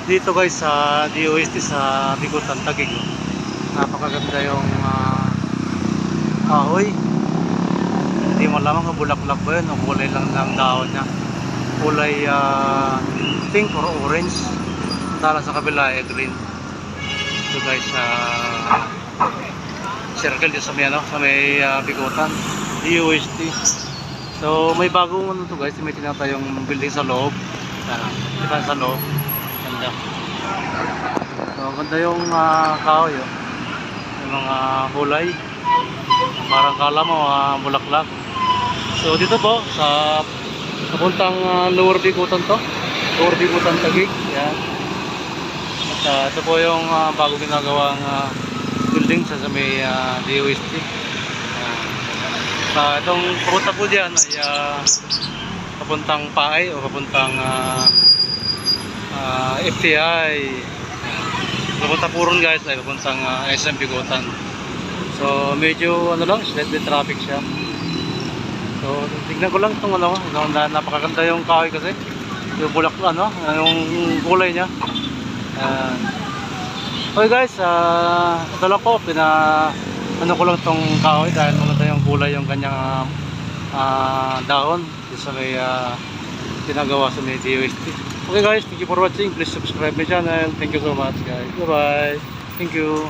Dito guys sa DOST sa Bigutan Taguig, napakaganda yung kahoy. Hindi mo lamang kung bulaklak ba yun o kulay lang ng dahon niya, kulay pink or orange, tala sa kabila ay green. Ito guys sa circle dito sa may, sa may Bigutan DOST. So may bagong ano to guys, may tinatayong building sa loob. Diba sa loob ganda. So ganda yung kahoy, yung mga kulay, parang kala mo bulaklak. So dito po sa papuntang Lower Bigutan to, Lower Bigutan Taguig yan. At ito po yung bago ginagawang building sa may DOST. Itong papunta po dyan ay papuntang PAI o papuntang FTI. Papunta po ron guys ay papuntang SM Bigutan. So medyo ano lang, slightly traffic siya. So tignan ko lang itong ano, napakaganda yung kahoy kasi yung bulak ano, yung kulay niya. Okay guys, ito lang po ano ko lang itong kahoy dahil maganda yung kulay yung kanyang dahon sa may tinagawa sa may DOST. Okay guys, thank you for watching. Please subscribe my channel. Thank you so much guys. Bye bye. Thank you.